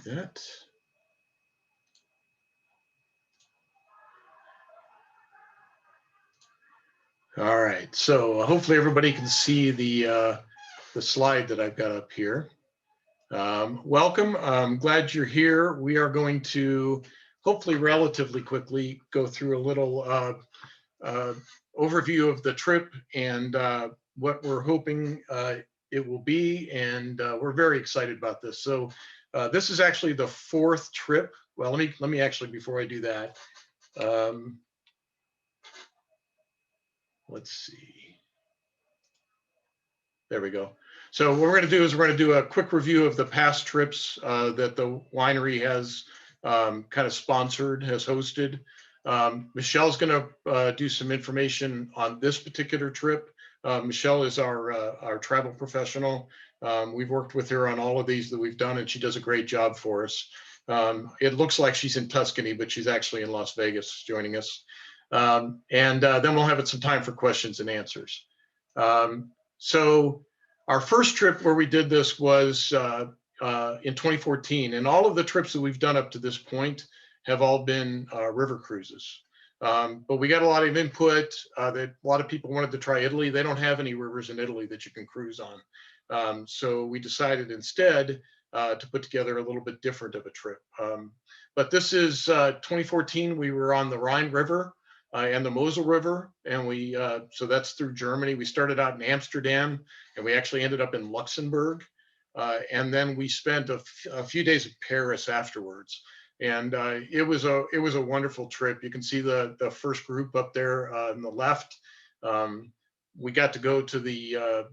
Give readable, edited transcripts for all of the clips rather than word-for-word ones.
that. All right, so hopefully everybody can see the slide that I've got up here. Welcome, I'm glad you're here. We are going to hopefully relatively quickly go through a little overview of the trip and what we're hoping it will be, and we're very excited about this. So this is actually the fourth trip. Well, let me actually, before I do that, let's see. There we go. So what we're going to do is we're going to do a quick review of the past trips that the winery has kind of sponsored, has hosted. Michelle's going to do some information on this particular trip. Michelle is our travel professional. We've worked with her on all of these that we've done, and she does a great job for us. It looks like she's in Tuscany, but she's actually in Las Vegas joining us. And then we'll have some time for questions and answers. So our first trip where we did this was in 2014, and all of the trips that we've done up to this point have all been river cruises. But we got a lot of input that a lot of people wanted to try Italy. They don't have any rivers in Italy that you can cruise on. So we decided instead to put together a little bit different of a trip. But this is 2014. We were on the Rhine River and the Mosel River, and we so that's through Germany. We started out in Amsterdam, and we actually ended up in Luxembourg, and then we spent a few days in Paris afterwards. And it was a wonderful trip. You can see the first group up there on the left. We got to go to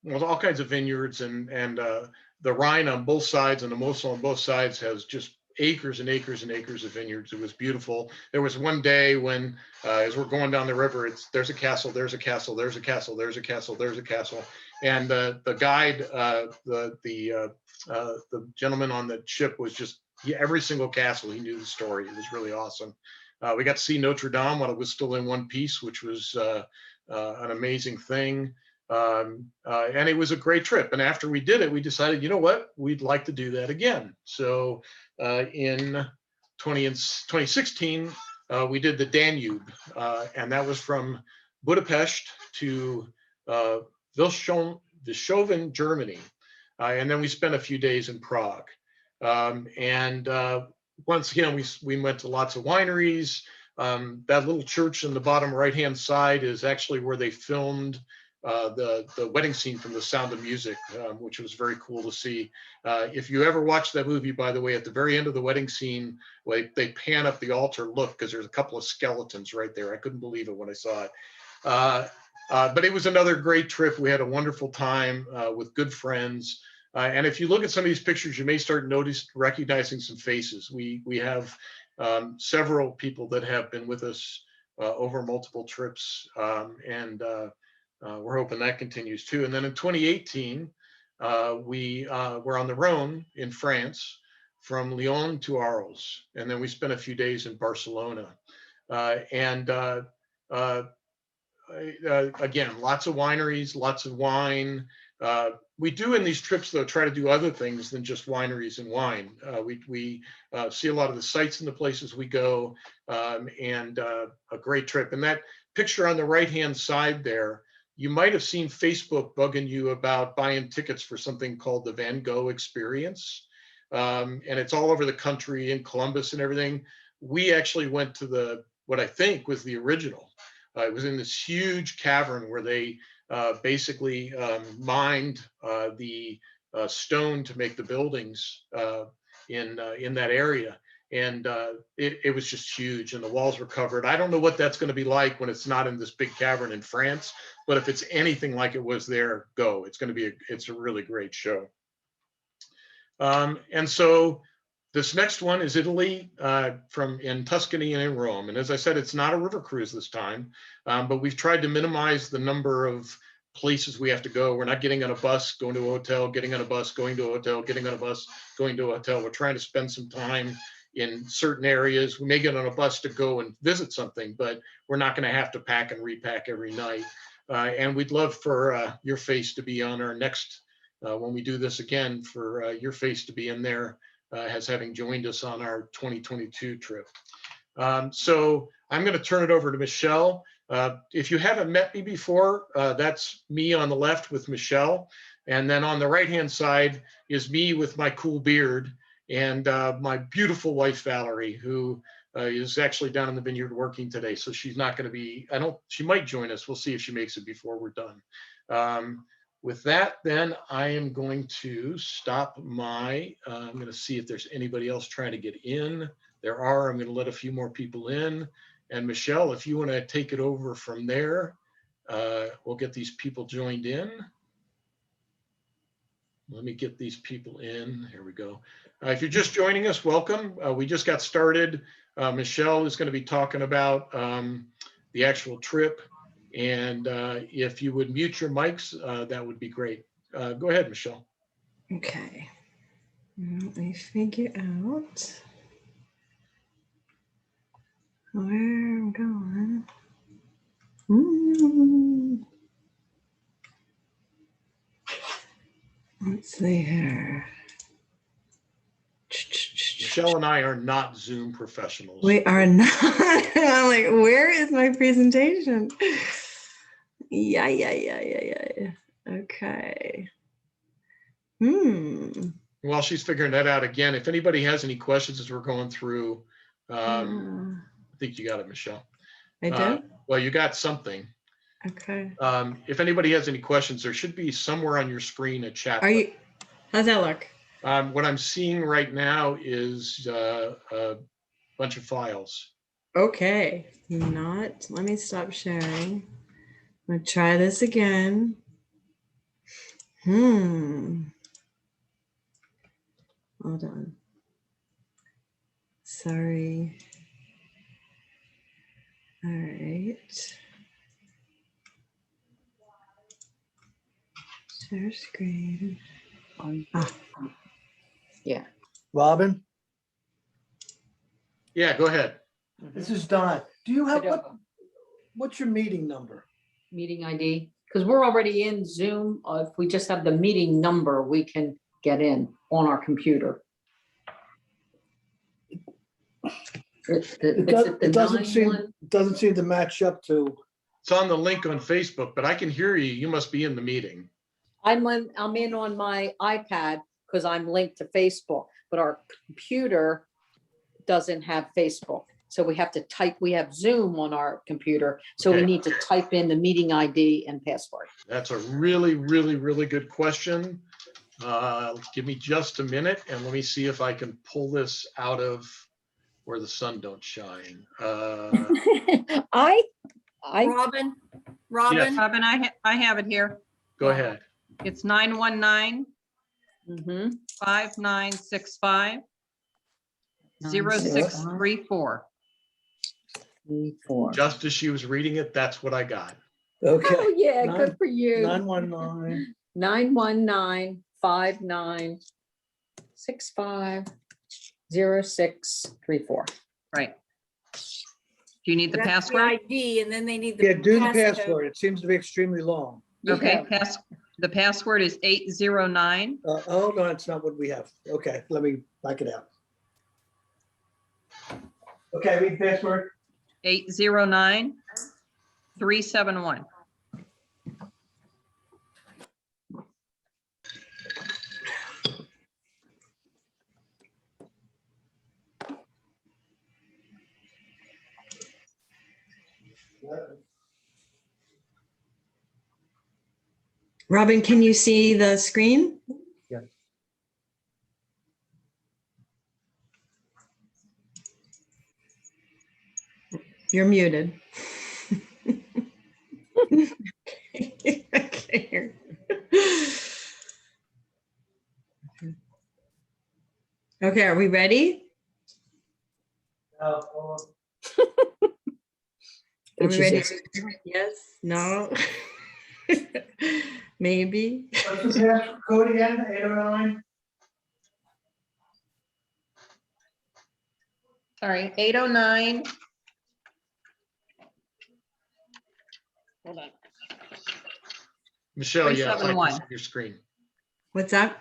well, all kinds of vineyards, and the Rhine on both sides and the Mosel on both sides has just acres and acres and acres of vineyards. It was beautiful. There was one day when, as we're going down the river, there's a castle, there's a castle, there's a castle, there's a castle, there's a castle, and the guide, the gentleman on the ship was just every single castle he knew the story. It was really awesome. We got to see Notre Dame while it was still in one piece, which was an amazing thing. And it was a great trip. And after we did it, we decided, you know what, we'd like to do that again. So in 2016, we did the Danube, and that was from Budapest to Vilshofen, Germany. And then we spent a few days in Prague. And once again, we went to lots of wineries. That little church in the bottom right-hand side is actually where they filmed the wedding scene from The Sound of Music, which was very cool to see. If you ever watch that movie, by the way, at the very end of the wedding scene, they pan up the altar, look, because there's a couple of skeletons right there. I couldn't believe it when I saw it. But it was another great trip. We had a wonderful time with good friends. And if you look at some of these pictures, you may start recognizing some faces. We have several people that have been with us over multiple trips, and we're hoping that continues too. And then in 2018, we were on the Rhone in France from Lyon to Arles. And then we spent a few days in Barcelona. Again, lots of wineries, lots of wine. We do in these trips, though, try to do other things than just wineries and wine. We see a lot of the sites in the places we go, and a great trip. And that picture on the right-hand side there, you might have seen Facebook bugging you about buying tickets for something called the Van Gogh Experience. And it's all over the country, in Columbus and everything. We actually went to what I think was the original. It was in this huge cavern where they basically mined the stone to make the buildings in that area. And it was just huge, and the walls were covered. I don't know what that's going to be like when it's not in this big cavern in France, but if it's anything like it was there, go. It's going to be it's a really great show. And so this next one is Italy, in Tuscany and in Rome. And as I said, it's not a river cruise this time, but we've tried to minimize the number of places we have to go. We're not getting on a bus, going to a hotel, getting on a bus, going to a hotel, getting on a bus, going to a hotel. We're trying to spend some time in certain areas. We may get on a bus to go and visit something, but we're not going to have to pack and repack every night. And we'd love for your face to be on our next when we do this again for your face to be in there as having joined us on our 2022 trip. So I'm going to turn it over to Michelle. If you haven't met me before, that's me on the left with Michelle. And then on the right-hand side is me with my cool beard and my beautiful wife, Valerie, who is actually down in the vineyard working today. So she's not going to be, she might join us. We'll see if she makes it before we're done. With that, then I am going to stop I'm going to see if there's anybody else trying to get in. There are. I'm going to let a few more people in. And Michelle, if you want to take it over from there, we'll get these people joined in. Let me get these people in. Here we go. If you're just joining us, welcome. We just got started. Michelle is going to be talking about the actual trip. And if you would mute your mics, that would be great. Go ahead, Michelle. Okay. Let me figure out where I'm going. Let's see here. Michelle and I are not Zoom professionals. We are not. I'm like, where is my presentation? Yeah. Okay. While she's figuring that out again, if anybody has any questions as we're going through, I think you got it, Michelle. I did? Well, you got something. Okay. If anybody has any questions, there should be somewhere on your screen a chat. How's that look? What I'm seeing right now is a bunch of files. Okay. Let me stop sharing. I'm gonna try this again. Hold on. Sorry. All right. Share screen. Yeah. Robin, Yeah, go ahead. this is Don. Do you have, what's your meeting number? Meeting ID, because we're already in Zoom. If we just have the meeting number, we can get in on our computer. It doesn't seem to match up to. It's on the link on Facebook, but I can hear you. You must be in the meeting. I'm in on my iPad because I'm linked to Facebook, but our computer doesn't have Facebook. So we have to type, we have Zoom on our computer. So Okay. we need to type in the meeting ID and password. That's a really, really, really good question. Give me just a minute and let me see if I can pull this out of where the sun don't shine. Robin, Yes. Robin, I have it here. Go ahead. It's 919 5965 0634. Just as she was reading it, that's what I got. Okay. Oh, yeah, good for you. 919. 919-5965-0634. Right. Do you need the That's password? ID, and then they need the Yeah, do the passcode. password. It seems to be extremely long. Okay, Yeah. the password is 809. Oh, no, it's not what we have. Okay, let me back it out. Okay, read password. 809 371. Robin, can you see the screen? Yeah. You're muted. Okay. Okay, are we ready? Are we ready? Yes, no, maybe. What's the passcode again? 809? Sorry, 809. Hold on. Michelle, yeah, it's like 371. it's on your screen. What's up?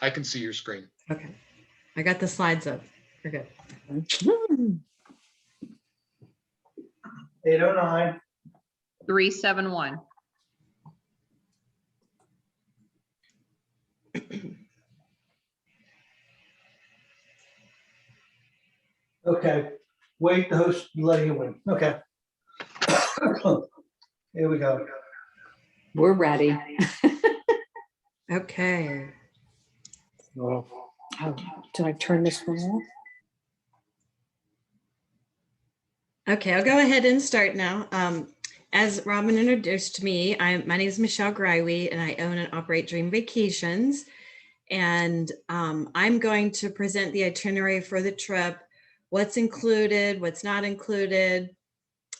I can see your screen. Okay. I got the slides up. We're good. 809. 371. Okay, wait, the host letting you in. Okay. Here we go. We're ready. Okay. Oh, did I turn this one off? Okay, I'll go ahead and start now. As Robin introduced me, my name is Michelle Greiwe, and I own and operate Dream Vacations. And I'm going to present the itinerary for the trip, what's included, what's not included.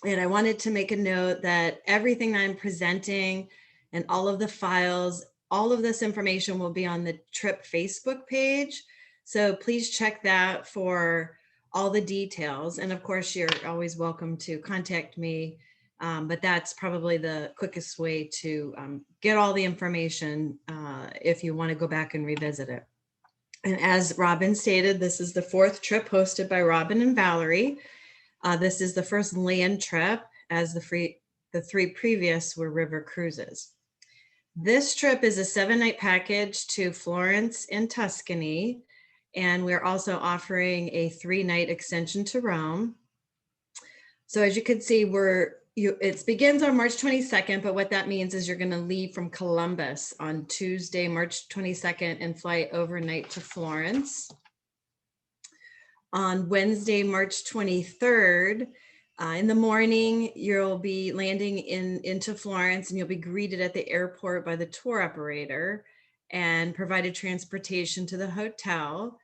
And I wanted to make a note that everything I'm presenting and all of the files, all of this information will be on the trip Facebook page. So please check that for all the details. And of course, you're always welcome to contact me. But that's probably the quickest way to get all the information if you want to go back and revisit it. And as Robin stated, this is the 4th trip hosted by Robin and Valerie. This is the first land trip, as the 3 previous were river cruises. This trip is a 7-night package to Florence and Tuscany, and we're also offering a 3-night extension to Rome. So as you can see, it begins on March 22nd, but what that means is you're going to leave from Columbus on Tuesday, March 22nd, and fly overnight to Florence. On Wednesday, March 23rd, in the morning, you'll be landing into Florence, and you'll be greeted at the airport by the tour operator and provided transportation to the hotel.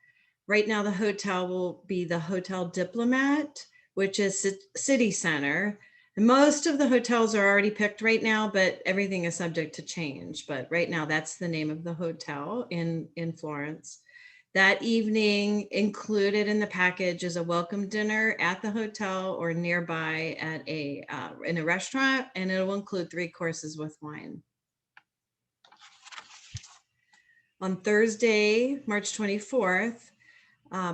Right now, the hotel will be the Hotel Diplomat, which is city center. And most of the hotels are already picked right now, but everything is subject to change. But right now, that's the name of the hotel in Florence. That evening, included in the package is a welcome dinner at the hotel or nearby at in a restaurant, and it will include 3 courses with wine. On Thursday, March 24th,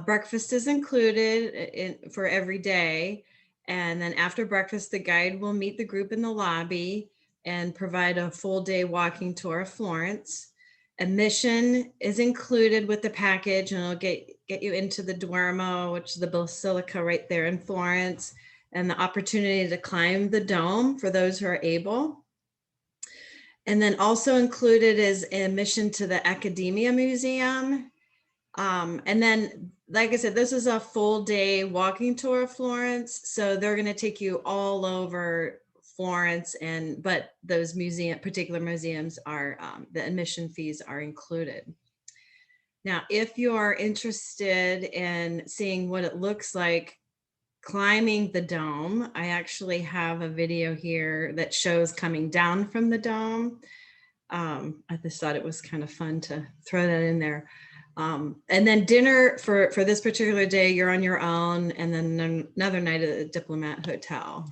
breakfast is included for every day. And then after breakfast, the guide will meet the group in the lobby and provide a full day walking tour of Florence. Admission is included with the package, and it'll get you into the Duomo, which is the Basilica right there in Florence, and the opportunity to climb the dome for those who are able. And then also included is admission to the Academia Museum. And then, like I said, this is a full day walking tour of Florence. So they're going to take you all over Florence, but those particular museums are, the admission fees are included. Now, if you are interested in seeing what it looks like climbing the dome, I actually have a video here that shows coming down from the dome. I just thought it was kind of fun to throw that in there. And then dinner for this particular day, you're on your own, and then another night at the Diplomat Hotel.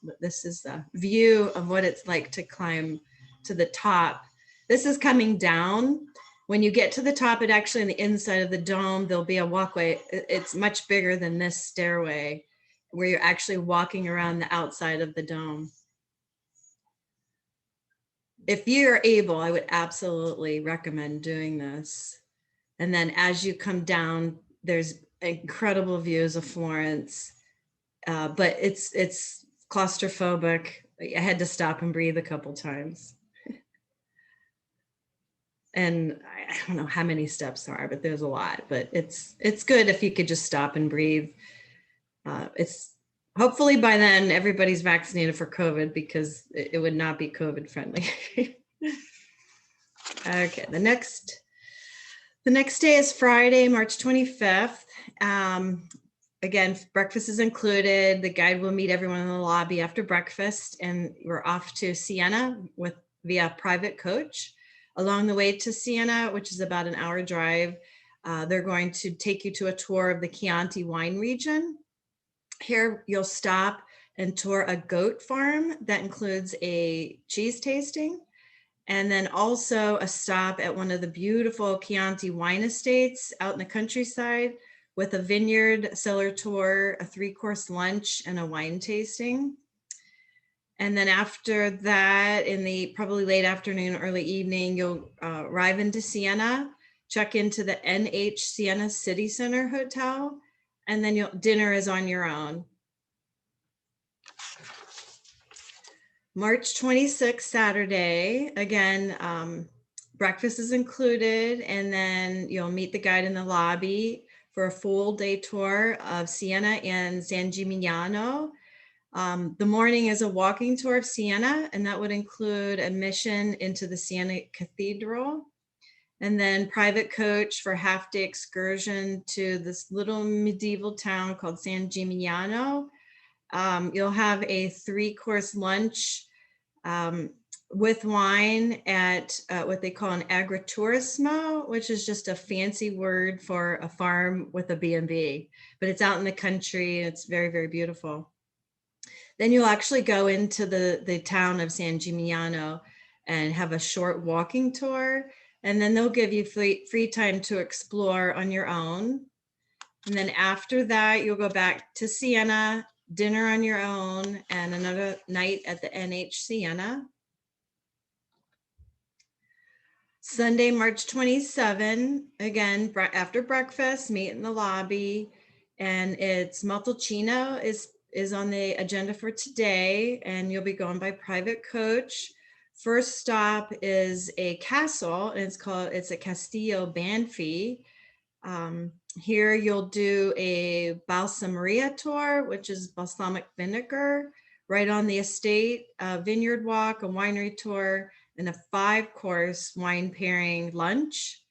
But this is the view of what it's like to climb to the top. This is coming down. When you get to the top, it actually on the inside of the dome, there'll be a walkway. It's much bigger than this stairway, where you're actually walking around the outside of the dome. If you're able, I would absolutely recommend doing this. And then as you come down, there's incredible views of Florence, but it's claustrophobic. I had to stop and breathe a couple times. And I don't know how many steps there are, but there's a lot. But it's good if you could just stop and breathe. It's hopefully by then everybody's vaccinated for COVID, because it would not be COVID friendly. Okay, the next day is Friday, March 25th. Again, breakfast is included. The guide will meet everyone in the lobby after breakfast, and we're off to Siena via private coach. Along the way to Siena, which is about an hour drive, they're going to take you to a tour of the Chianti wine region. Here, you'll stop and tour a goat farm that includes a cheese tasting. And then also a stop at one of the beautiful Chianti wine estates out in the countryside with a vineyard cellar tour, a 3-course lunch, and a wine tasting. And then after that, in the probably late afternoon, early evening, you'll arrive into Siena, check into the NH Siena City Center Hotel, and then dinner is on your own. March 26th, Saturday, again, breakfast is included, and then you'll meet the guide in the lobby for a full day tour of Siena and San Gimignano. The morning is a walking tour of Siena, and that would include admission into the Siena Cathedral, and then private coach for half-day excursion to this little medieval town called San Gimignano. You'll have a 3-course lunch with wine at what they call an agriturismo, which is just a fancy word for a farm with a B&B, but it's out in the country and it's very, very beautiful. Then you'll actually go into the town of San Gimignano and have a short walking tour. And then they'll give you free time to explore on your own. And then after that, you'll go back to Siena, dinner on your own, and another night at the NH Siena. Sunday, March 27, again, after breakfast, meet in the lobby, and it's Montalcino is on the agenda for today, and you'll be going by private coach. First stop is a castle, and it's a Castillo Banfi. Here you'll do a balsameria tour, which is balsamic vinegar, right on the estate, a vineyard walk, a winery tour, and a 5-course wine pairing lunch.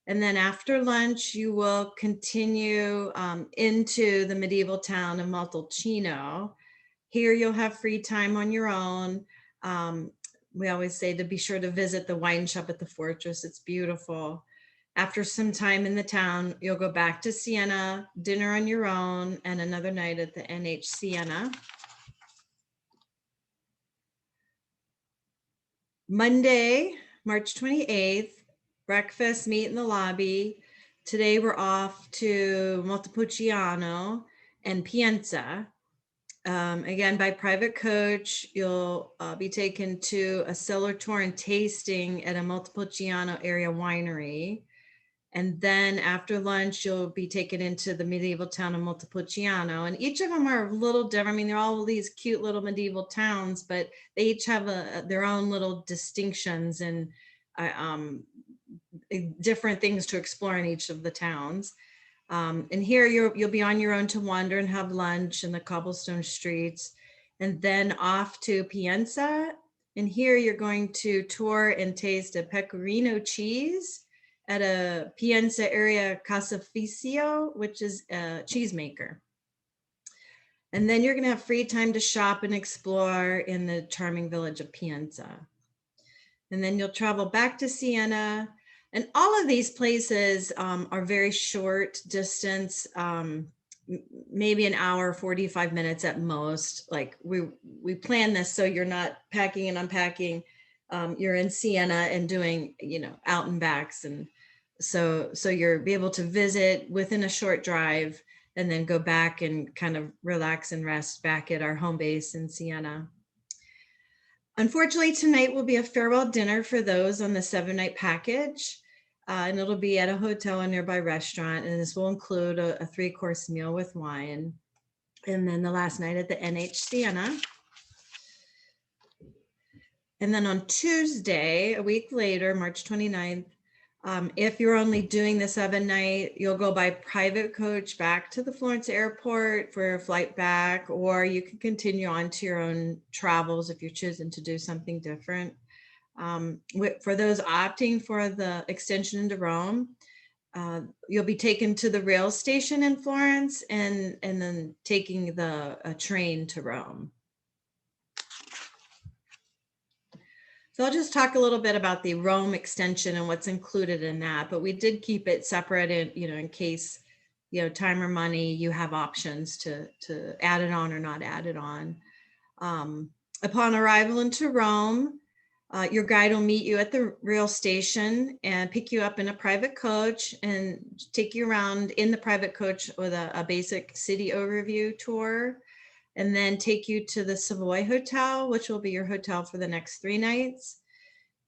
And then after lunch, you will continue into the medieval town of Montalcino. Here you'll have free time on your own. We always say to be sure to visit the wine shop at the fortress. It's beautiful. After some time in the town, you'll go back to Siena, dinner on your own, and another night at the NH Siena. Monday, March 28th, breakfast, meet in the lobby. Today we're off to Montepulciano and Pienza. Again, by private coach, you'll be taken to a cellar tour and tasting at a Montepulciano area winery. And then after lunch, you'll be taken into the medieval town of Montepulciano. And each of them are a little different. I mean, they're all these cute little medieval towns, but they each have their own little distinctions and different things to explore in each of the towns. And here you'll be on your own to wander and have lunch in the cobblestone streets, and then off to Pienza. And here you're going to tour and taste a pecorino cheese at a Pienza area caseificio, which is a cheesemaker. And then you're going to have free time to shop and explore in the charming village of Pienza. And then you'll travel back to Siena. And all of these places are very short distance, maybe an hour, 45 minutes at most. Like we plan this so you're not packing and unpacking. You're in Siena and doing, out and backs. And so you're be able to visit within a short drive and then go back and kind of relax and rest back at our home base in Siena. Unfortunately, tonight will be a farewell dinner for those on the 7-night package. And it'll be at a hotel or nearby restaurant. And this will include a 3-course meal with wine. And then the last night at the NH Siena. And then on Tuesday, a week later, March 29th, if you're only doing the 7-night, you'll go by private coach back to the Florence airport for a flight back, or you can continue on to your own travels if you're choosing to do something different. For those opting for the extension into Rome, you'll be taken to the rail station in Florence and then taking a train to Rome. So I'll just talk a little bit about the Rome extension and what's included in that, but we did keep it separate in case, time or money, you have options to add it on or not add it on. Upon arrival into Rome, Your guide will meet you at the rail station and pick you up in a private coach and take you around in the private coach with a basic city overview tour, and then take you to the Savoy Hotel, which will be your hotel for the next 3 nights.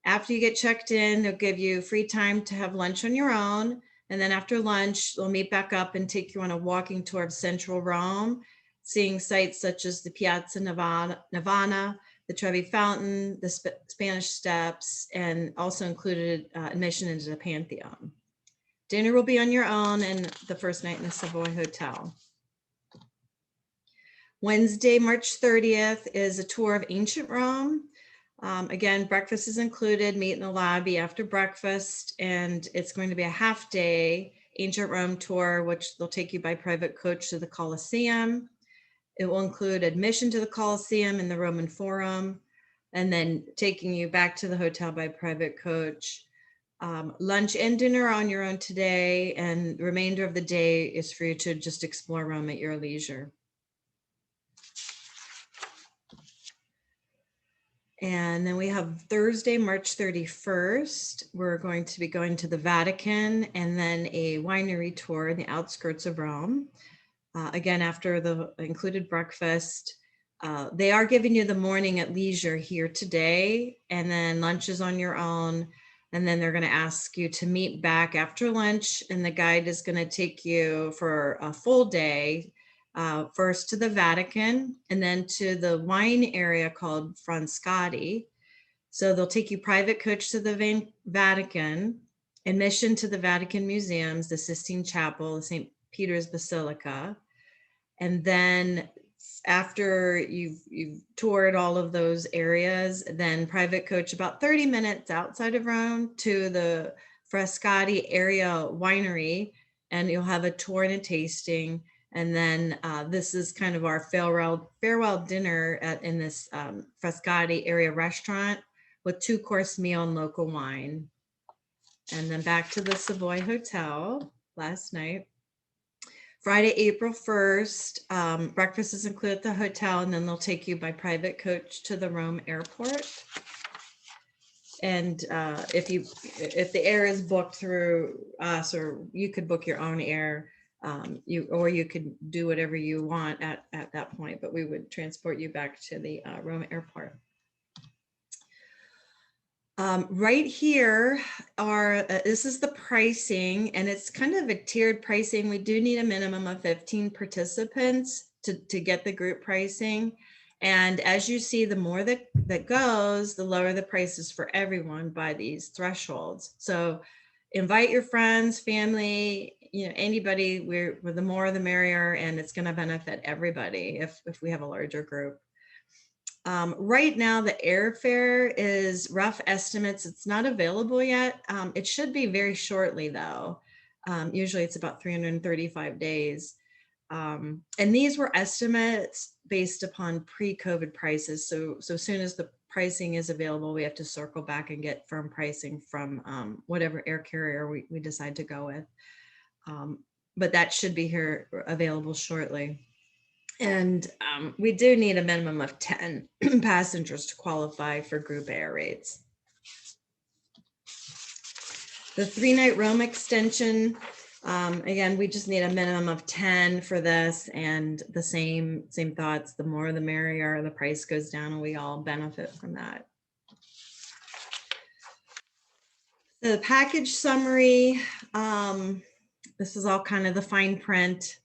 After you get checked in, they'll give you free time to have lunch on your own. And then after lunch, they'll meet back up and take you on a walking tour of central Rome, seeing sites such as the Piazza Navona, the Trevi Fountain, the Spanish Steps, and also included admission into the Pantheon. Dinner will be on your own and the first night in the Savoy Hotel. Wednesday, March 30th is a tour of ancient Rome. Again, breakfast is included, meet in the lobby after breakfast, and it's going to be a half-day ancient Rome tour, which they'll take you by private coach to the Colosseum. It will include admission to the Colosseum and the Roman Forum, and then taking you back to the hotel by private coach. Lunch and dinner on your own today, and the remainder of the day is for you to just explore Rome at your leisure. And then we have Thursday, March 31st. We're going to be going to the Vatican and then a winery tour in the outskirts of Rome. Again, after the included breakfast, they are giving you the morning at leisure here today, and then lunch is on your own. And then they're going to ask you to meet back after lunch, and the guide is going to take you for a full day. First to the Vatican and then to the wine area called Frascati. So they'll take you private coach to the Vatican, admission to the Vatican museums, the Sistine Chapel, the St. Peter's Basilica. And then after you've toured all of those areas, then private coach about 30 minutes outside of Rome to the Frascati area winery, and you'll have a tour and a tasting. And then this is kind of our farewell dinner in this Frascati area restaurant with 2-course meal and local wine. And then back to the Savoy Hotel last night. Friday, April 1st, breakfast is included at the hotel, and then they'll take you by private coach to the Rome airport. And if the air is booked through us, or you could book your own air, you could do whatever you want at that point, but we would transport you back to the Rome airport. Right here this is the pricing, and it's kind of a tiered pricing. We do need a minimum of 15 participants to get the group pricing. And as you see, the more that goes, the lower the prices for everyone by these thresholds. So invite your friends, family, anybody. We're the more the merrier, and it's going to benefit everybody if we have a larger group. Right now, the airfare is rough estimates. It's not available yet. It should be very shortly, though. Usually it's about 335 days. And these were estimates based upon pre-COVID prices. So soon as the pricing is available, we have to circle back and get firm pricing from whatever air carrier we decide to go with. But that should be here available shortly. And we do need a minimum of 10 passengers to qualify for group air rates. The 3-night Rome extension, again, we just need a minimum of 10 for this, and the same thoughts. The more the merrier. The price goes down, and we all benefit from that. The package summary. This is all kind of the fine print.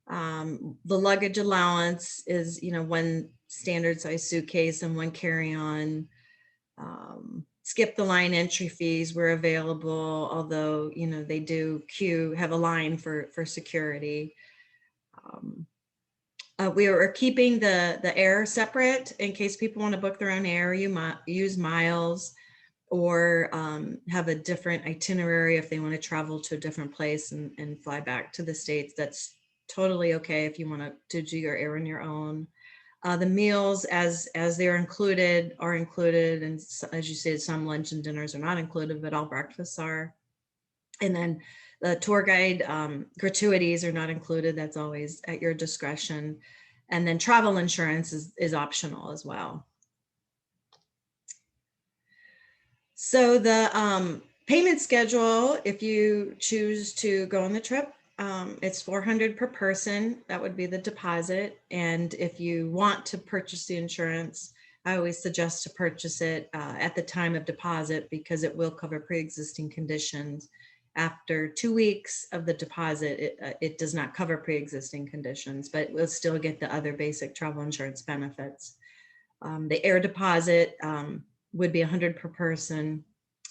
The luggage allowance is, 1 standard size suitcase and 1 carry-on. Skip the line entry fees were available, although, they do have a line for security. We are keeping the air separate in case people want to book their own air. You might use miles or have a different itinerary if they want to travel to a different place and fly back to the States. That's totally okay if you want to do your air on your own. The meals as they're included are included, and as you said, some lunch and dinners are not included, but all breakfasts are. And then the tour guide gratuities are not included. That's always at your discretion. And then travel insurance is optional as well. So the payment schedule, if you choose to go on the trip, it's $400 per person. That would be the deposit. And if you want to purchase the insurance, I always suggest to purchase it at the time of deposit because it will cover pre-existing conditions. After 2 weeks of the deposit, it does not cover pre-existing conditions, but we'll still get the other basic travel insurance benefits. The air deposit would be $100 per person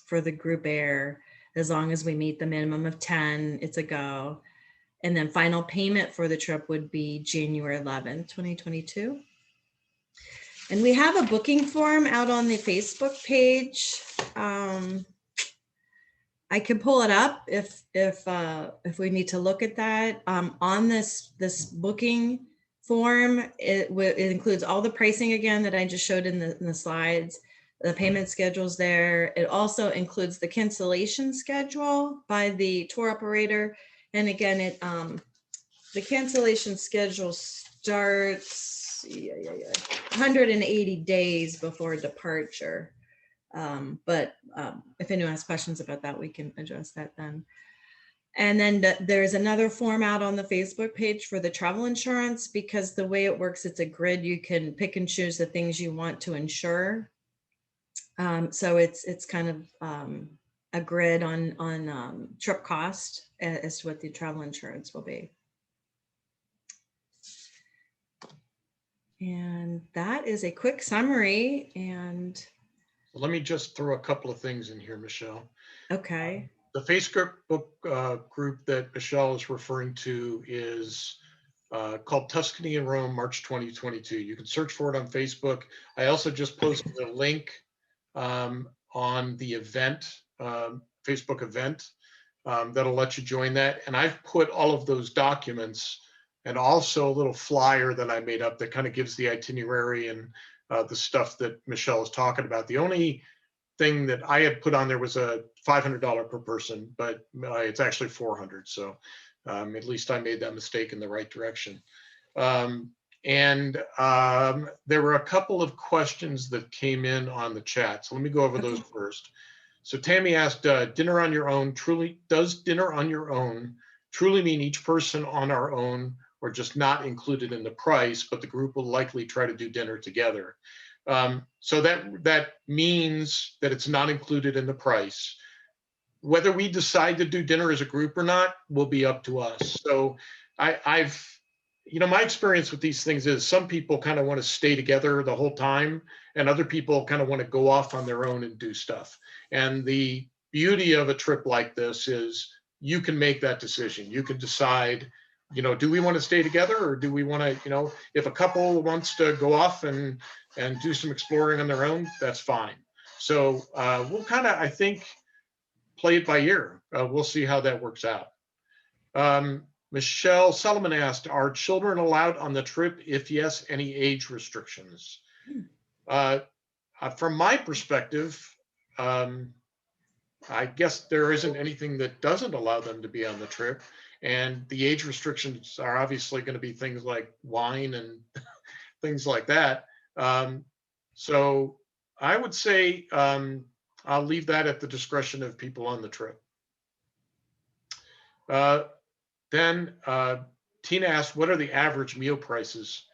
for the group air. As long as we meet the minimum of 10, it's a go. And then final payment for the trip would be January 11th, 2022. And we have a booking form out on the Facebook page. I can pull it up if we need to look at that. On this booking form, it includes all the pricing again that I just showed in the slides. The payment schedule's there. It also includes the cancellation schedule by the tour operator. And again, the cancellation schedule starts 180 days before departure. But if anyone has questions about that, we can address that then. And then there's another form out on the Facebook page for the travel insurance, because the way it works, it's a grid. You can pick and choose the things you want to insure. So it's kind of a grid on trip cost as to what the travel insurance will be. And that is a quick summary. And Let me just throw a couple of things in here, Michelle. okay. The Facebook group that Michelle is referring to is called Tuscany and Rome, March 2022. You can search for it on Facebook. I also just posted a link on the event, Facebook event, that'll let you join that. And I've put all of those documents and also a little flyer that I made up that kind of gives the itinerary and the stuff that Michelle is talking about. The only thing that I had put on there was a $500 per person, but it's actually $400. So at least I made that mistake in the right direction. And there were a couple of questions that came in on the chat. So let me go over those first. So Tammy asked, dinner on your own does dinner on your own truly mean each person on our own, or just not included in the price, but the group will likely try to do dinner together? So that means that it's not included in the price. Whether we decide to do dinner as a group or not will be up to us. So my experience with these things is some people kind of want to stay together the whole time, and other people kind of want to go off on their own and do stuff. And the beauty of a trip like this is you can make that decision. You can decide, do we want to stay together, or do we want to, if a couple wants to go off and do some exploring on their own, that's fine. So we'll kind of, I think, play it by ear. We'll see how that works out. Michelle Solomon asked, are children allowed on the trip? If yes, any age restrictions? From my perspective, I guess there isn't anything that doesn't allow them to be on the trip. And the age restrictions are obviously going to be things like wine and things like that. So I would say I'll leave that at the discretion of people on the trip. Then Tina asked, what are the average meal prices?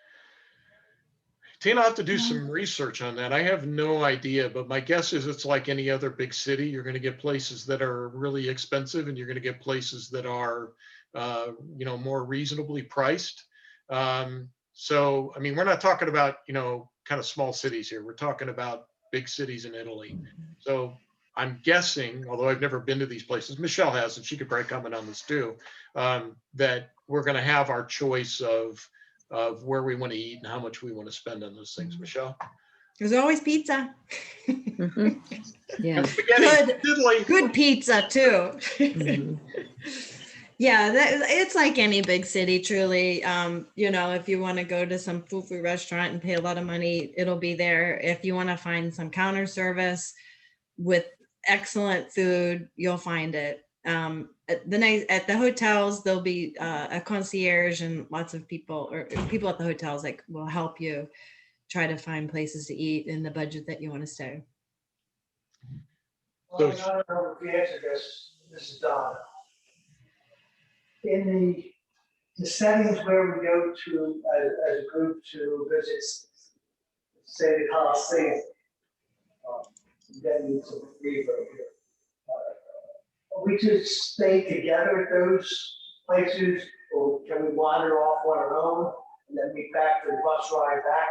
Tina, I'll have to do some research on that. I have no idea, but my guess is it's like any other big city. You're going to get places that are really expensive, and you're going to get places that are, more reasonably priced. So, I mean, we're not talking about, kind of small cities here. We're talking about big cities in Italy. So I'm guessing, although I've never been to these places, Michelle has, and she could probably comment on this too, that we're going to have our choice of where we want to eat and how much we want to spend on those things. Michelle? There's always pizza. Yeah. Good pizza too. Yeah, it's like any big city, truly. If you want to go to some foo-foo restaurant and pay a lot of money, it'll be there. If you want to find some counter service with excellent food, you'll find it. At the hotels, there'll be a concierge and lots of people at the hotels will help you try to find places to eat in the budget that you want to stay. Well, I don't know if the answer this. This is Don. In the settings where we go to as a group to visit, say the Coliseum, then it's a free road here. We just stay together at those places, or can we wander off on our own and then meet back for the bus ride back?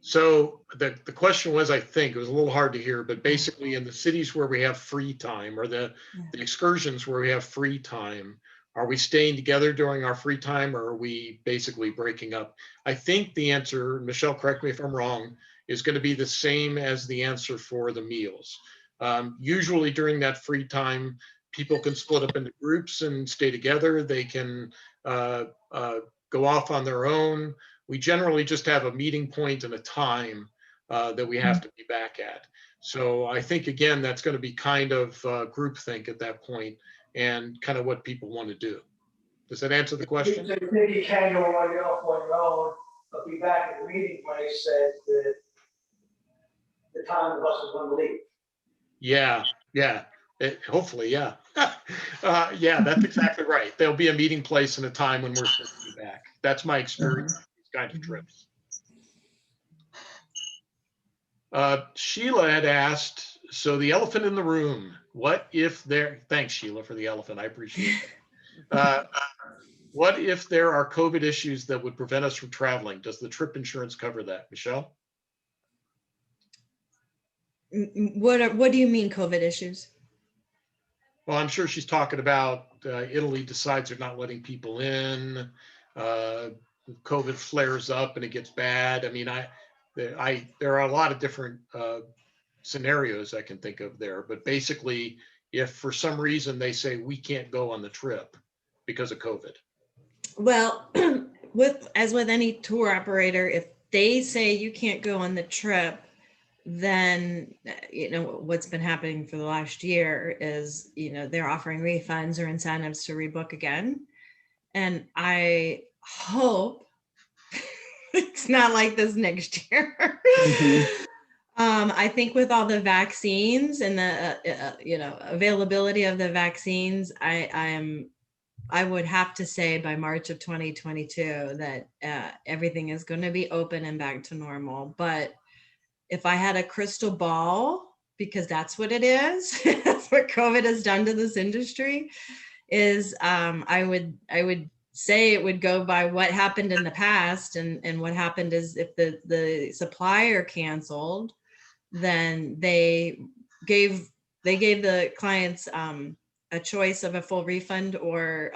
So the question was, I think, it was a little hard to hear, but basically in the cities where we have free time, or the excursions where we have free time, are we staying together during our free time, or are we basically breaking up? I think the answer, Michelle, correct me if I'm wrong, is going to be the same as the answer for the meals. Usually during that free time, people can split up into groups and stay together. They can go off on their own. We generally just have a meeting point and a time that we have to be back at. So I think, again, that's going to be kind of groupthink at that point and kind of what people want to do. Does that answer the question? So you think you can go on your own, but be back at the meeting place at the time the bus is going to leave? Yeah, yeah. Hopefully, yeah. Yeah, that's exactly right. There'll be a meeting place and a time when we're supposed to be back. That's my experience with these kind of trips. Sheila had asked, so the elephant in the room, what if there, thanks Sheila for the elephant, I appreciate it. What if there are COVID issues that would prevent us from traveling? Does the trip insurance cover that? Michelle? What do you mean COVID issues? Well, I'm sure she's talking about Italy decides they're not letting people in. COVID flares up and it gets bad. I mean, there are a lot of different scenarios I can think of there, but basically, if for some reason they say we can't go on the trip because of COVID. Well, as with any tour operator, if they say you can't go on the trip, then what's been happening for the last year is they're offering refunds or incentives to rebook again, and I hope it's not like this next year. I think with all the vaccines and the availability of the vaccines, I would have to say by March of 2022 that everything is going to be open and back to normal. But if I had a crystal ball, because that's what it is, that's what COVID has done to this industry, is I would say it would go by what happened in the past. And what happened is if the supplier canceled, then they gave the clients a choice of a full refund or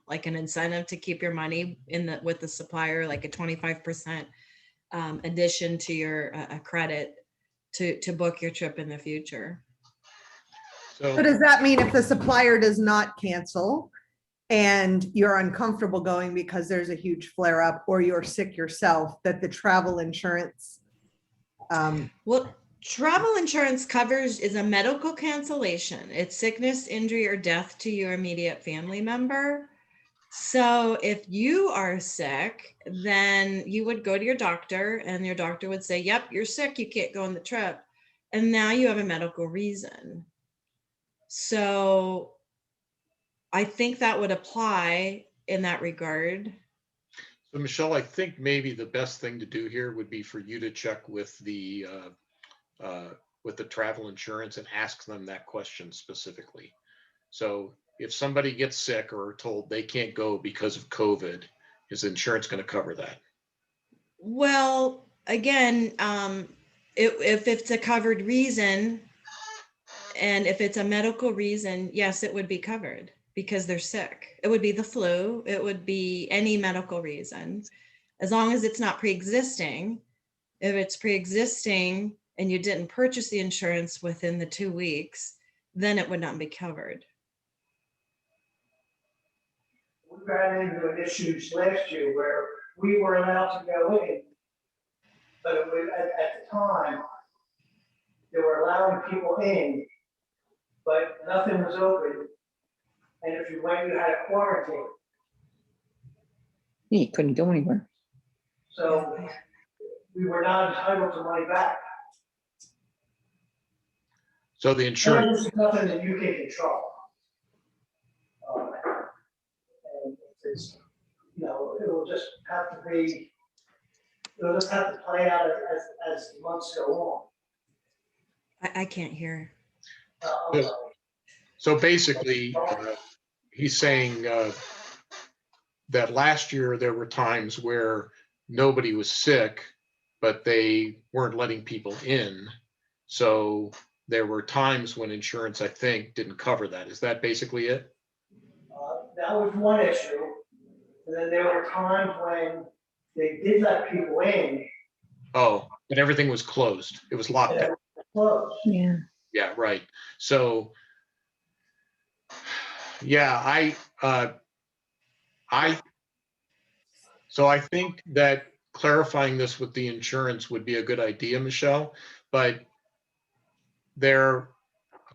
like an incentive to keep your money with the supplier, like a 25% addition to your credit to book your trip in the future. So does that mean if the supplier does not cancel and you're uncomfortable going because there's a huge flare up or you're sick yourself, that the travel insurance? Well, travel insurance is a medical cancellation. It's sickness, injury, or death to your immediate family member. So if you are sick, then you would go to your doctor and your doctor would say, yep, you're sick, you can't go on the trip. And now you have a medical reason. So I think that would apply in that regard. So Michelle, I think maybe the best thing to do here would be for you to check with the travel insurance and ask them that question specifically. So if somebody gets sick or told they can't go because of COVID, is insurance going to cover that? Well, again, if it's a covered reason and if it's a medical reason, yes, it would be covered because they're sick. It would be the flu. It would be any medical reason, as long as it's not pre-existing. If it's pre-existing and you didn't purchase the insurance within the 2 weeks, then it would not be covered. We ran into an issue last year where we were allowed to go in, but at the time, they were allowing people in, but nothing was open. And if you went, you had a quarantine. You couldn't go anywhere. So we were not entitled to money back. So the insurance, This is nothing that you can control. And it's, it'll just have to be, it'll just have to play out as months go on. I can't hear. Yeah. so basically, he's saying that last year there were times where nobody was sick, but they weren't letting people in. So there were times when insurance, I think, didn't cover that. Is that basically it? That was one issue. And then there were times when they did let people in. Oh, but everything was closed. It was locked and down. it was closed. Yeah. Yeah, right. So, yeah, so I think that clarifying this with the insurance would be a good idea, Michelle, but there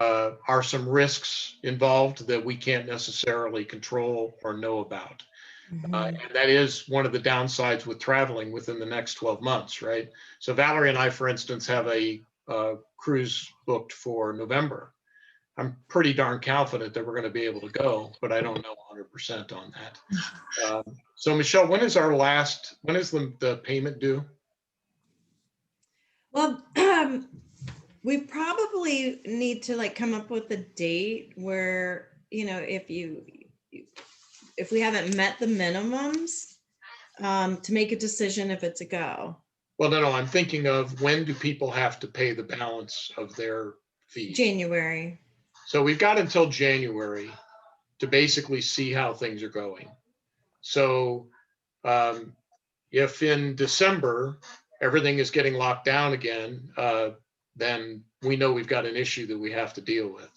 are some risks involved that we can't necessarily control or know about. And that is one of the downsides with traveling within the next 12 months, right? So Valerie and I, for instance, have a cruise booked for November. I'm pretty darn confident that we're going to be able to go, but I don't know 100% on that. So Michelle, when is the payment due? Well, we probably need to like come up with a date where, if we haven't met the minimums, to make a decision if it's a go. Well, no, I'm thinking of when do people have to pay the balance of their fees? January. So we've got until January to basically see how things are going. So if in December, everything is getting locked down again, then we know we've got an issue that we have to deal with.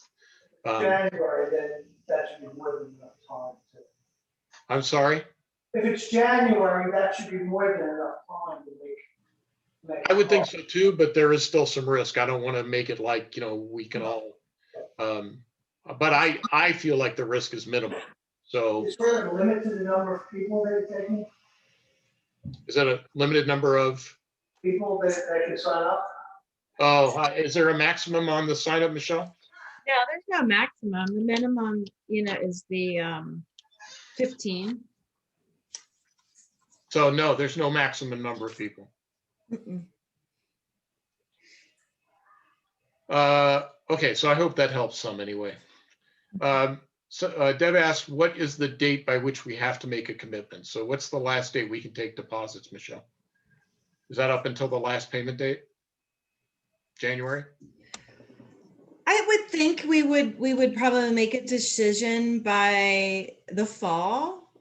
January, then that should be more than enough time to. I'm sorry? If it's January, that should be more than enough time to make. I would think so too, but there is still some risk. I don't want to make it like, we can all, but I feel like the risk is minimal. So Is there a limit to the number of people that are taking? is that a limited number of, People that can sign up? is there a maximum on the sign up, Michelle? No, there's no maximum. The minimum, is the 15. So no, there's no maximum number of people. Mm-mm. Okay, so I hope that helps some anyway. So Deb asked, what is the date by which we have to make a commitment? So what's the last date we can take deposits, Michelle? Is that up until the last payment date? January? I would think we would probably make a decision by the fall,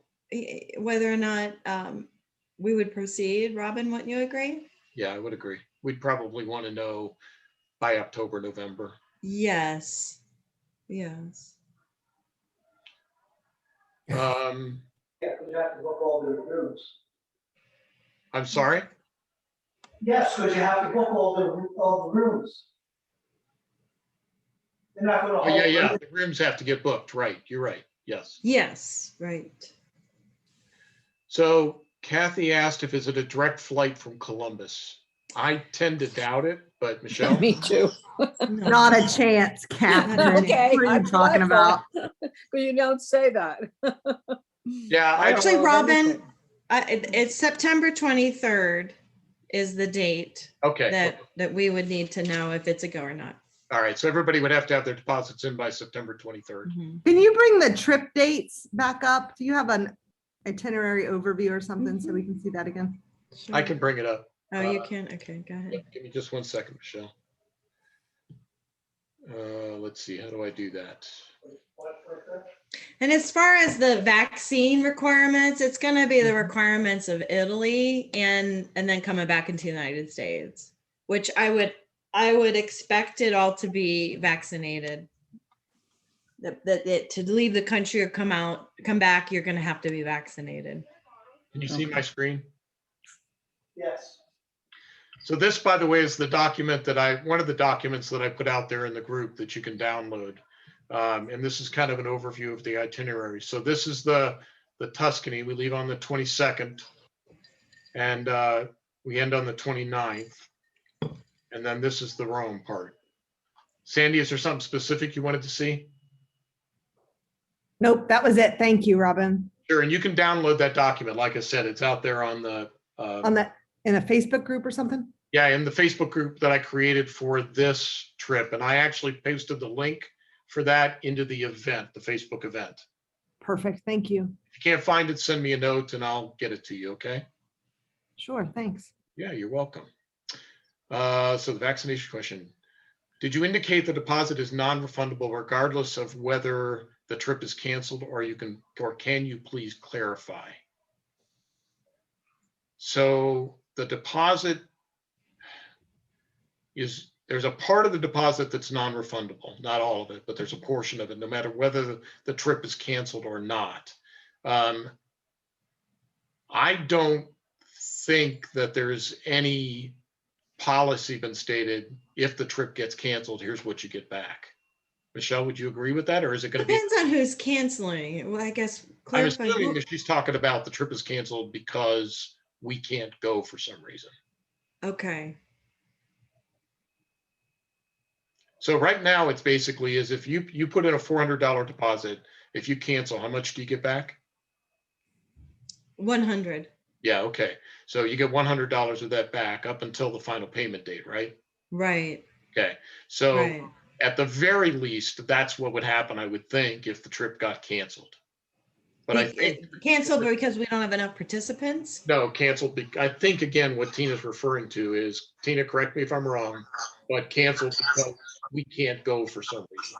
whether or not we would proceed. Robin, wouldn't you agree? Yeah, I would agree. We'd probably want to know by October, November. Yes. Yes. Yeah, because you have to book all the rooms. I'm sorry? Yes, because you have to book all the rooms. They're not gonna. Oh, yeah. The rooms have to get booked, right? You're right. Yes. Yes, right. So Kathy asked if is it a direct flight from Columbus? I tend to doubt it, but Michelle? Me too. No. Not a chance, Catherine. Okay. What are you that's what I talking about? thought. But you don't say that. Yeah, I don't, Actually, know of Robin, anything. it's September 23rd is the date okay. that we would need to know if it's a go or not. All right, so everybody would have to have their deposits in by September 23rd. Mhm. Can you bring the trip dates back up? Do you have an itinerary overview or something so we can see that again? I Sure. can bring it up. Oh, you can? Okay, go ahead. Give me just 1 second, Michelle. Let's see, how do I do that? And as far as the vaccine requirements, it's going to be the requirements of Italy and then coming back into the United States, which I would expect it all to be vaccinated. That to leave the country or come back, you're going to have to be vaccinated. Can you see my screen? Yes. So this, by the way, is the document one of the documents that I put out there in the group that you can download. And this is kind of an overview of the itinerary. So this is the Tuscany. We leave on the 22nd and we end on the 29th. And then this is the Rome part. Sandy, is there something specific you wanted to see? Nope, that was it. Thank you, Robin. Sure, and you can download that document. Like I said, it's out there on the, On that, in a Facebook group or something? yeah, in the Facebook group that I created for this trip. And I actually posted the link for that into the event, the Facebook event. Perfect. Thank you. If you can't find it, send me a note and I'll get it to you, okay? Sure, thanks. Yeah, you're welcome. So the vaccination question. Did you indicate the deposit is non-refundable regardless of whether the trip is canceled, or can you please clarify? So the deposit there's a part of the deposit that's non-refundable, not all of it, but there's a portion of it, no matter whether the trip is canceled or not. I don't think that there's any policy been stated, if the trip gets canceled, here's what you get back. Michelle, would you agree with that, or is it going to be? Depends on who's canceling. Well, I guess I'm clarify. assuming that she's talking about the trip is canceled because we can't go for some reason. Okay. So right now, it's basically is if you put in a $400 deposit, if you cancel, how much do you get back? 100. Yeah, okay. So you get $100 of that back up until the final payment date, right? Right. Okay. So Right. at the very least, that's what would happen, I would think, if the trip got canceled. But I think Canceled because we don't have enough participants. no, canceled. I think again, what Tina's referring to is, Tina, correct me if I'm wrong, but canceled because we can't go for some reason.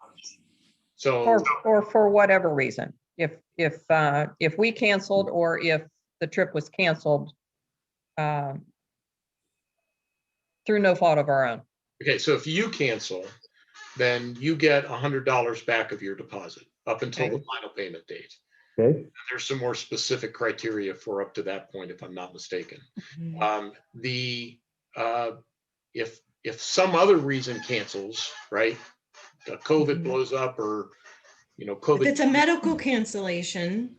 So Or for whatever reason, if we canceled or if the trip was canceled through no fault of our own. okay, so if you cancel, then you get $100 back of your deposit up until the final payment date. Okay, There's some more specific criteria for up to that point, if I'm not mistaken. Mhm. If some other reason cancels, right? COVID Mhm. blows up, or If COVID. it's a medical cancellation,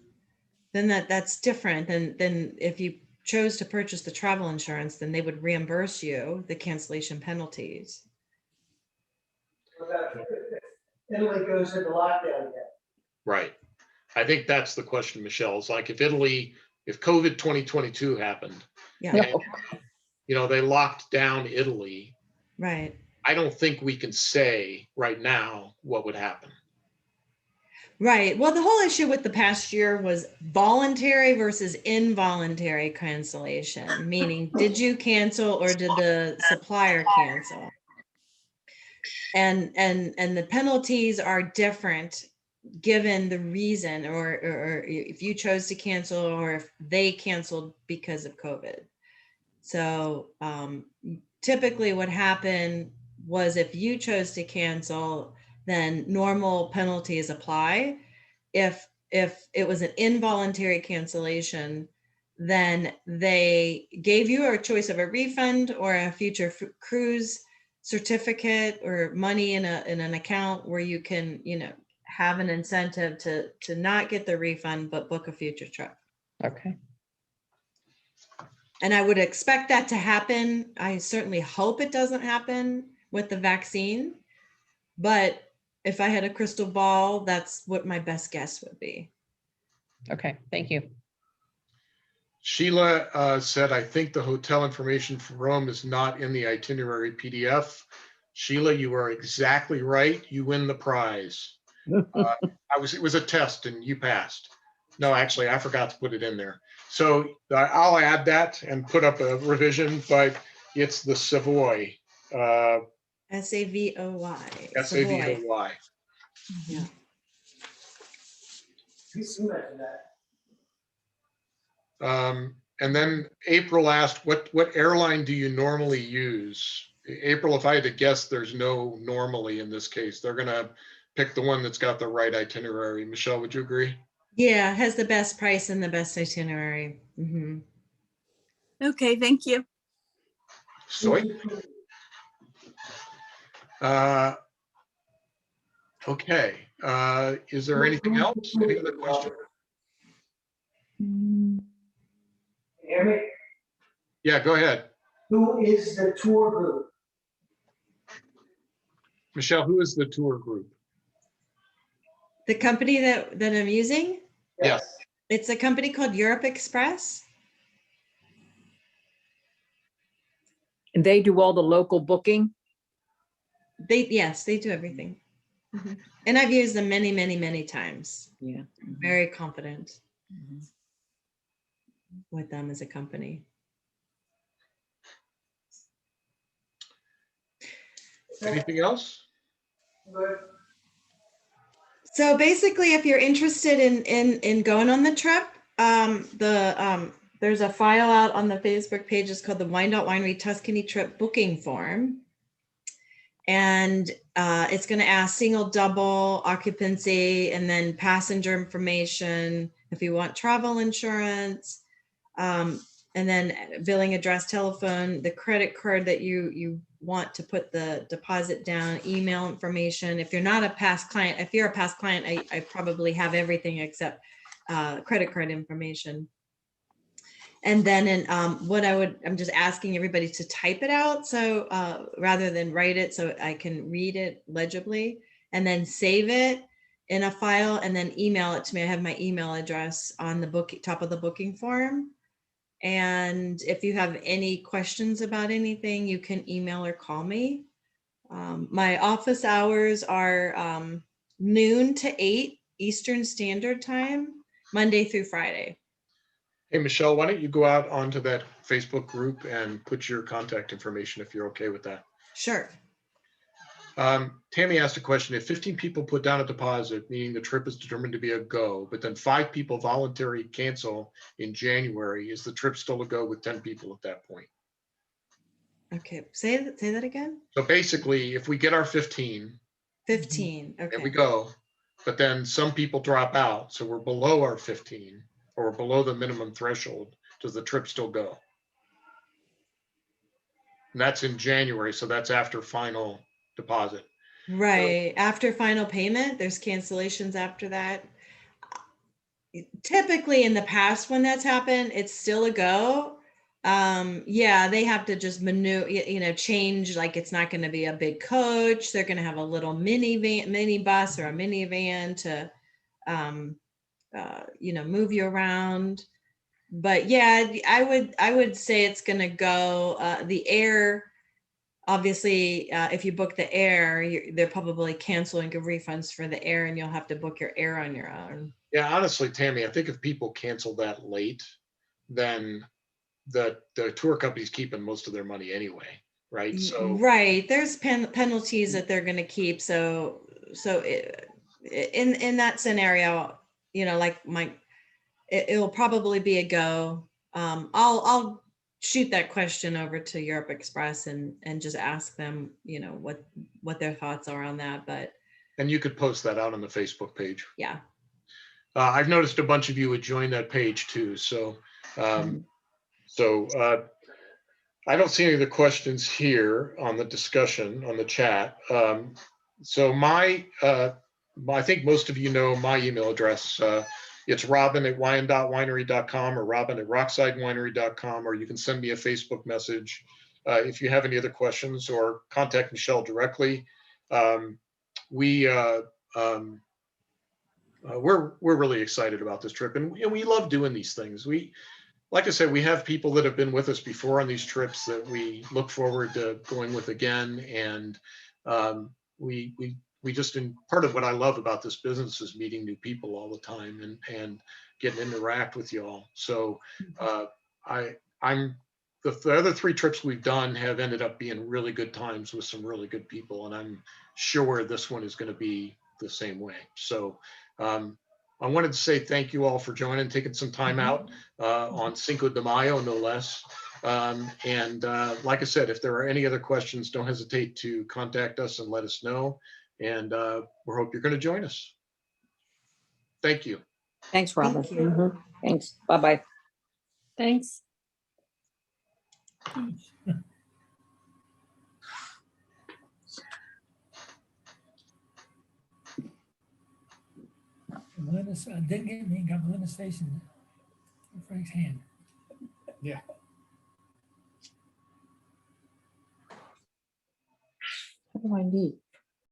then that's different than if you chose to purchase the travel insurance, then they would reimburse you the cancellation penalties. Italy goes into lockdown again. Right. I think that's the question, Michelle. It's like if COVID 2022 happened, Yeah. and they locked down Italy, Right. I don't think we can say right now what would happen. Right. Well, the whole issue with the past year was voluntary versus involuntary cancellation, meaning did you cancel or did the supplier cancel? And the penalties are different given the reason, or if you chose to cancel or if they canceled because of COVID. So typically what happened was if you chose to cancel, then normal penalties apply. If it was an involuntary cancellation, then they gave you a choice of a refund or a future cruise certificate or money in an account where you can, have an incentive to not get the refund, but book a future trip. Okay. And I would expect that to happen. I certainly hope it doesn't happen with the vaccine, but if I had a crystal ball, that's what my best guess would be. Okay, thank you. Sheila said, I think the hotel information for Rome is not in the itinerary PDF. Sheila, you are exactly right. You win the prize. It was a test and you passed. No, actually, I forgot to put it in there. So I'll add that and put up a revision, but it's the Savoy. Savoy. Savoy. Yeah. You mentioned that. And then April asked, what airline do you normally use? April, if I had to guess, there's no normally in this case. They're going to pick the one that's got the right itinerary. Michelle, would you agree? Yeah, has the best price and the best itinerary. Mm-hmm. Okay, thank you. Sweet. Okay. Is there anything else? Any other questions? Hear me? Yeah, go ahead. Who is the tour group? Michelle, who is the tour group? The company that I'm using, Yes. it's a company called Europe Express. And they do all the local booking? Yes, they do everything. Mhm. And I've used them many, many, many times. Yeah. Very confident Mhm. with them as a company. Anything else? But So basically, if you're interested in going on the trip, there's a file out on the Facebook page. It's called the Wyandotte Winery Tuscany Trip Booking Form. And it's going to ask single, double occupancy, and then passenger information. If you want travel insurance, and then billing address, telephone, the credit card that you want to put the deposit down, email information. If you're not a past client, if you're a past client, I probably have everything except credit card information. And then I'm just asking everybody to type it out. So rather than write it, so I can read it legibly, and then save it in a file and then email it to me. I have my email address on the top of the booking form. And if you have any questions about anything, you can email or call me. My office hours are noon to 8 Eastern Standard Time, Monday through Friday. Hey, Michelle, why don't you go out onto that Facebook group and put your contact information if you're okay with that? Sure. Tammy asked a question. If 15 people put down a deposit, meaning the trip is determined to be a go, but then 5 people voluntarily cancel in January, is the trip still a go with 10 people at that point? Okay, say that again. So basically, if we get our 15, 15. and we Okay. go, but then some people drop out, so we're below our 15 or we're below the minimum threshold, does the trip still go? And that's in January, so that's after final deposit. Right. After final payment, there's cancellations after that. Typically in the past when that's happened, it's still a go. Yeah, they have to just change, like it's not going to be a big coach. They're going to have a little mini bus or a minivan to move you around. But yeah, I would say it's going to go the air. Obviously, if you book the air, they're probably canceling your refunds for the air, and you'll have to book your air on your own. Yeah, honestly, Tammy, I think if people cancel that late, then the tour company's keeping most of their money anyway, right? So Right, there's penalties that they're going to keep. So in that scenario, like it'll probably be a go. I'll shoot that question over to Europe Express and just ask them, what their thoughts are on that. But and you could post that out on the Facebook page. yeah. I've noticed a bunch of you would join that page too. So, I don't see any of the questions here on the discussion on the chat. So I think most of you know my email address. It's robin@wyandotte.winery.com or robin@rocksidewinery.com, or you can send me a Facebook message if you have any other questions, or contact Michelle directly. We're really excited about this trip, and we love doing these things. Like I said, we have people that have been with us before on these trips that we look forward to going with again. And we just, part of what I love about this business is meeting new people all the time and getting to interact with y'all. So I'm the other 3 trips we've done have ended up being really good times with some really good people, and I'm sure this one is going to be the same way. So I wanted to say thank you all for joining, taking some time out on Cinco de Mayo, no less. Like I said, if there are any other questions, don't hesitate to contact us and let us know. And we hope you're going to join us. Thank you. Thanks, Robin. Thank you. Mhm. Thanks. Bye-bye. Thanks. I didn't get me, got Melinda Station. Frank's hand. What do I need?